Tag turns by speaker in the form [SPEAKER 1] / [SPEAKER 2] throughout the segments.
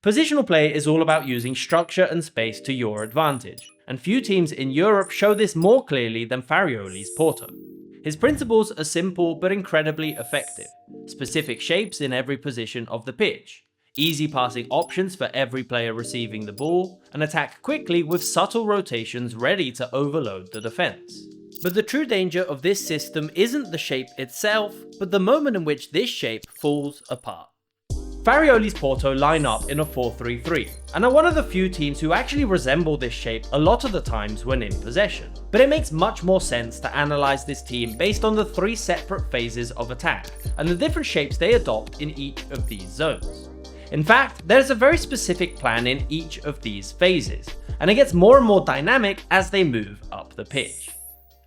[SPEAKER 1] Positional play is all about using structure and space to your advantage, and few teams in Europe show this more clearly than Farioli's Porto. His principles are simple but incredibly effective. Specific shapes in every position of the pitch, easy passing options for every player receiving the ball, and attack quickly with subtle rotations ready to overload the defense. But the true danger of this system isn't the shape itself, but the moment in which this shape falls apart. Farioli's Porto line up in a 4-3-3, and are one of the few teams who actually resemble this shape a lot of the times when in possession. But it makes much more sense to analyze this team based on the 3 separate phases of attack, and the different shapes they adopt in each of these zones. In fact, there's a very specific plan in each of these phases, and it gets more and more dynamic as they move up the pitch.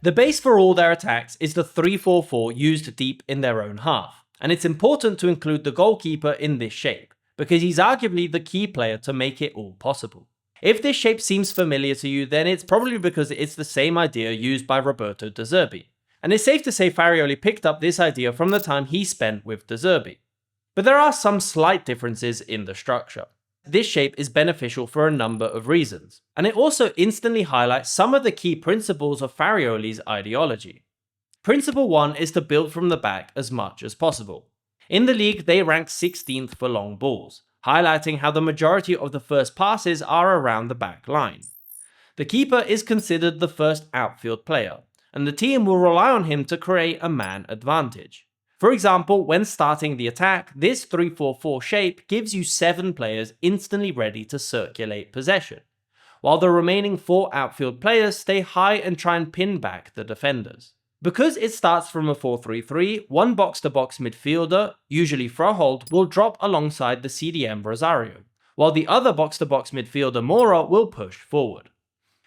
[SPEAKER 1] The base for all their attacks is the 3-4-4 used deep in their own half. And it's important to include the goalkeeper in this shape, because he's arguably the key player to make it all possible. If this shape seems familiar to you, then it's probably because it's the same idea used by Roberto De Zerbi. And it's safe to say Farioli picked up this idea from the time he spent with De Zerbi. But there are some slight differences in the structure. This shape is beneficial for a number of reasons, and it also instantly highlights some of the key principles of Farioli's ideology. Principle 1 is to build from the back as much as possible. In the league, they rank 16th for long balls, highlighting how the majority of the first passes are around the back line. The keeper is considered the first outfield player, and the team will rely on him to create a man advantage. For example, when starting the attack, this 3-4-4 shape gives you 7 players instantly ready to circulate possession, while the remaining 4 outfield players stay high and try and pin back the defenders. Because it starts from a 4-3-3, one box-to-box midfielder, usually Farioli, will drop alongside the CDM Rosario, while the other box-to-box midfielder Mora will push forward.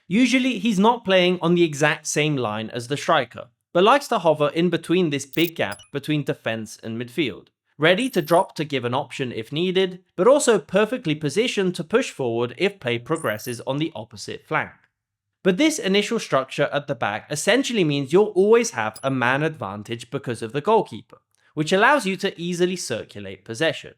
[SPEAKER 1] Usually he's not playing on the exact same line as the striker, but likes to hover in between this big gap between defense and midfield, ready to drop to give an option if needed, but also perfectly positioned to push forward if play progresses on the opposite flank. But this initial structure at the back essentially means you'll always have a man advantage because of the goalkeeper, which allows you to easily circulate possession.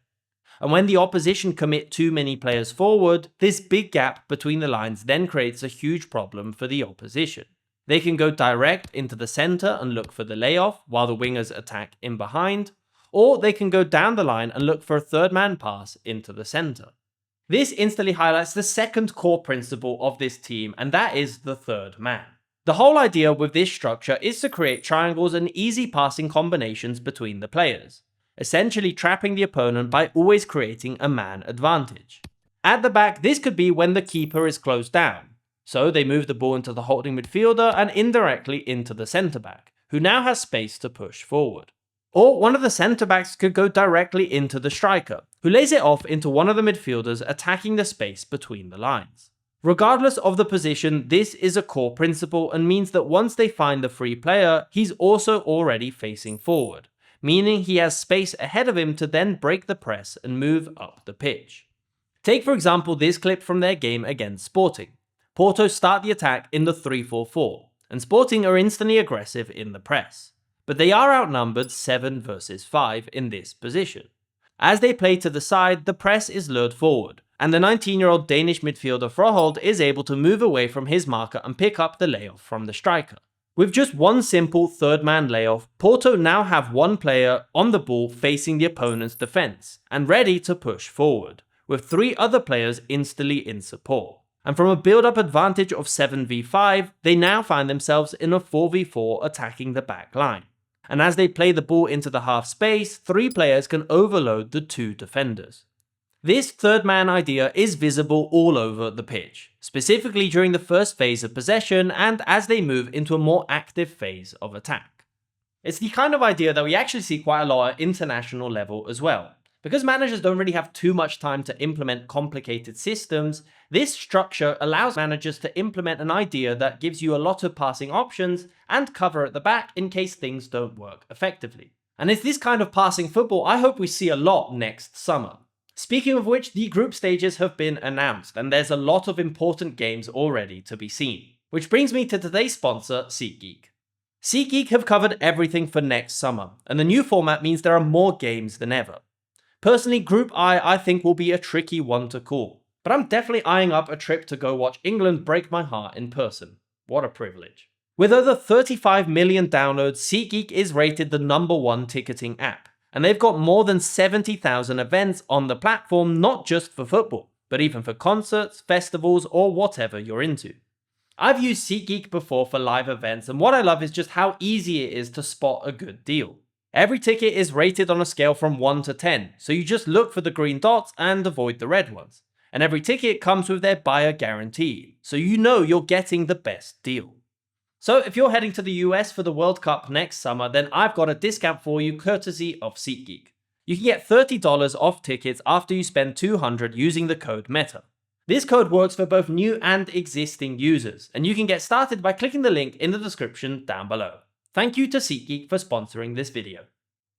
[SPEAKER 1] And when the opposition commit too many players forward, this big gap between the lines then creates a huge problem for the opposition. They can go direct into the center and look for the layoff while the wingers attack in behind, or they can go down the line and look for a third man pass into the center. This instantly highlights the second core principle of this team, and that is the third man. The whole idea with this structure is to create triangles and easy passing combinations between the players, essentially trapping the opponent by always creating a man advantage. At the back, this could be when the keeper is closed down, so they move the ball into the holding midfielder and indirectly into the centre back, who now has space to push forward. Or one of the centre backs could go directly into the striker, who lays it off into one of the midfielders attacking the space between the lines. Regardless of the position, this is a core principle and means that once they find the free player, he's also already facing forward, meaning he has space ahead of him to then break the press and move up the pitch. Take for example this clip from their game against Sporting. Porto start the attack in the 3-4-4, and Sporting are instantly aggressive in the press. But they are outnumbered 7 versus 5 in this position. As they play to the side, the press is lured forward, and the 19-year-old Danish midfielder Farioli is able to move away from his marker and pick up the layoff from the striker. With just one simple third-man layoff, Porto now have one player on the ball facing the opponent's defense, and ready to push forward, with 3 other players instantly in support. And from a build-up advantage of 7v5, they now find themselves in a 4v4 attacking the back line. And as they play the ball into the half space, 3 players can overload the 2 defenders. This third man idea is visible all over the pitch, specifically during the first phase of possession and as they move into a more active phase of attack. It's the kind of idea that we actually see quite a lot at international level as well. Because managers don't really have too much time to implement complicated systems, this structure allows managers to implement an idea that gives you a lot of passing options and cover at the back in case things don't work effectively. And it's this kind of passing football I hope we see a lot next summer. Speaking of which, the group stages have been announced and there's a lot of important games already to be seen. Which brings me to today's sponsor, SeatGeek. SeatGeek have covered everything for next summer, and the new format means there are more games than ever. Personally, Group I think will be a tricky one to call, but I'm definitely eyeing up a trip to go watch England break my heart in person. What a privilege. With over 35 million downloads, SeatGeek is rated the #1 ticketing app, and they've got more than 70,000 events on the platform, not just for football, but even for concerts, festivals, or whatever you're into. I've used SeatGeek before for live events, and what I love is just how easy it is to spot a good deal. Every ticket is rated on a scale from 1 to 10, so you just look for the green dots and avoid the red ones. And every ticket comes with their buyer guarantee, so you know you're getting the best deal. So if you're heading to the US for the World Cup next summer, then I've got a discount for you courtesy of SeatGeek. You can get $30 off tickets after you spend $200 using the code META. This code works for both new and existing users, and you can get started by clicking the link in the description down below. Thank you to SeatGeek for sponsoring this video.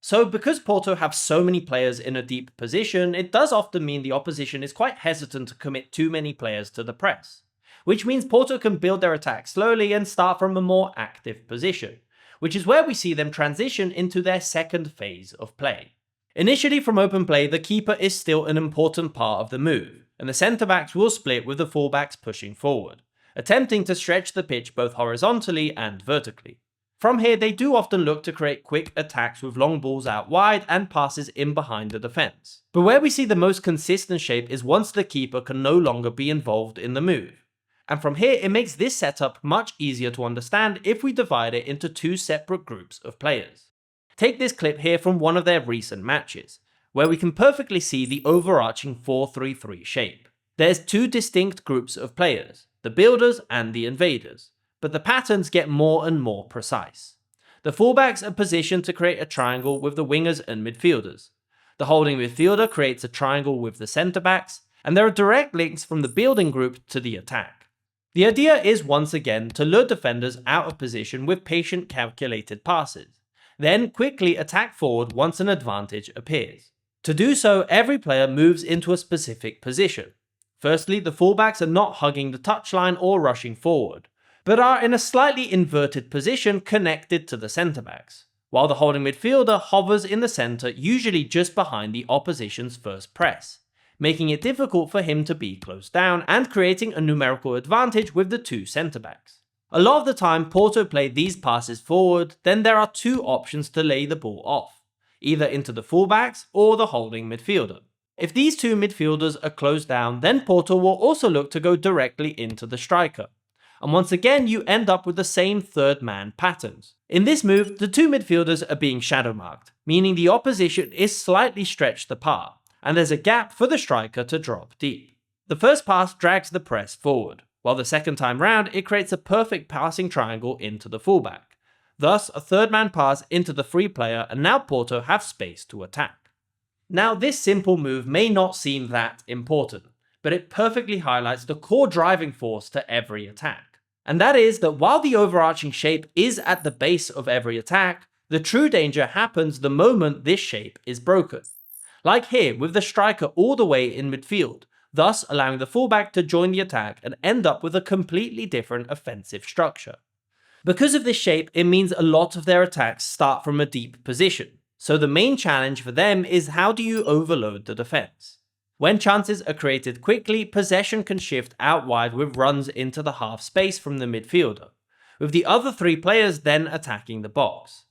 [SPEAKER 1] So because Porto have so many players in a deep position, it does often mean the opposition is quite hesitant to commit too many players to the press, which means Porto can build their attack slowly and start from a more active position, which is where we see them transition into their second phase of play. Initially from open play, the keeper is still an important part of the move, and the centre-backs will split with the full-backs pushing forward, attempting to stretch the pitch both horizontally and vertically. From here, they do often look to create quick attacks with long balls out wide and passes in behind the defence. But where we see the most consistent shape is once the keeper can no longer be involved in the move. And from here, it makes this setup much easier to understand if we divide it into two separate groups of players. Take this clip here from one of their recent matches, where we can perfectly see the overarching 4-3-3 shape. There's two distinct groups of players, the builders and the invaders, but the patterns get more and more precise. The fullbacks are positioned to create a triangle with the wingers and midfielders. The holding midfielder creates a triangle with the centre-backs, and there are direct links from the building group to the attack. The idea is once again to lure defenders out of position with patient calculated passes, then quickly attack forward once an advantage appears. To do so, every player moves into a specific position. Firstly, the fullbacks are not hugging the touchline or rushing forward, but are in a slightly inverted position connected to the centre-backs, while the holding midfielder hovers in the centre, usually just behind the opposition's first press, making it difficult for him to be closed down and creating a numerical advantage with the two centre-backs. A lot of the time Porto play these passes forward, then there are two options to lay the ball off, either into the fullbacks or the holding midfielder. If these two midfielders are closed down, then Porto will also look to go directly into the striker. And once again you end up with the same third man patterns. In this move, the two midfielders are being shadow marked, meaning the opposition is slightly stretched apart, and there's a gap for the striker to drop deep. The first pass drags the press forward, while the second time round it creates a perfect passing triangle into the fullback. Thus a third man pass into the free player, and now Porto have space to attack. Now this simple move may not seem that important, but it perfectly highlights the core driving force to every attack. And that is that while the overarching shape is at the base of every attack, the true danger happens the moment this shape is broken. Like here with the striker all the way in midfield, thus allowing the fullback to join the attack and end up with a completely different offensive structure. Because of this shape, it means a lot of their attacks start from a deep position, so the main challenge for them is how do you overload the defense. When chances are created quickly, possession can shift out wide with runs into the half space from the midfielder, with the other three players then attacking the box.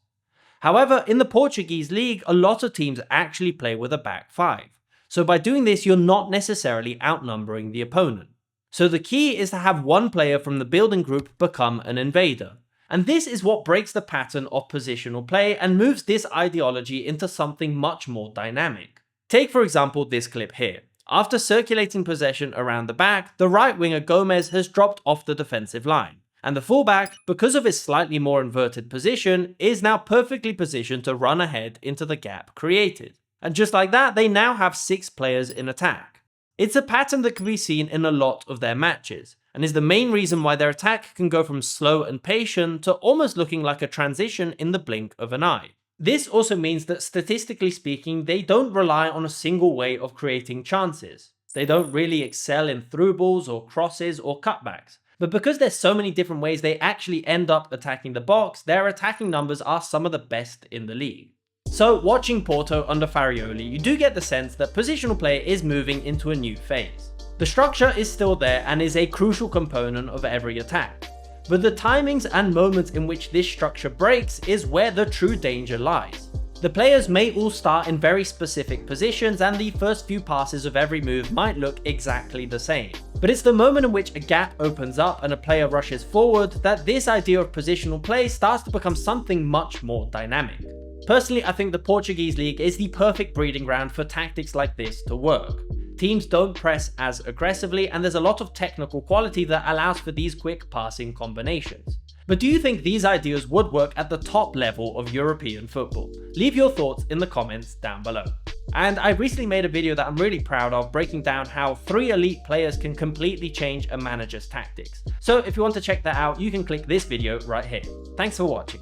[SPEAKER 1] However, in the Portuguese league, a lot of teams actually play with a back five, so by doing this you're not necessarily outnumbering the opponent. So the key is to have one player from the building group become an invader, and this is what breaks the pattern of positional play and moves this ideology into something much more dynamic. Take for example this clip here. After circulating possession around the back, the right winger Gomez has dropped off the defensive line, and the fullback, because of his slightly more inverted position, is now perfectly positioned to run ahead into the gap created. And just like that, they now have 6 players in attack. It's a pattern that can be seen in a lot of their matches, and is the main reason why their attack can go from slow and patient to almost looking like a transition in the blink of an eye. This also means that statistically speaking, they don't rely on a single way of creating chances. They don't really excel in through balls or crosses or cutbacks. But because there's so many different ways they actually end up attacking the box, their attacking numbers are some of the best in the league. So watching Porto under Farioli, you do get the sense that positional play is moving into a new phase. The structure is still there and is a crucial component of every attack. But the timings and moments in which this structure breaks is where the true danger lies. The players may all start in very specific positions and the first few passes of every move might look exactly the same. But it's the moment in which a gap opens up and a player rushes forward that this idea of positional play starts to become something much more dynamic. Personally, I think the Portuguese league is the perfect breeding ground for tactics like this to work. Teams don't press as aggressively and there's a lot of technical quality that allows for these quick passing combinations. But do you think these ideas would work at the top level of European football? Leave your thoughts in the comments down below. And I recently made a video that I'm really proud of, breaking down how 3 elite players can completely change a manager's tactics. So if you want to check that out, you can click this video right here. Thanks for watching.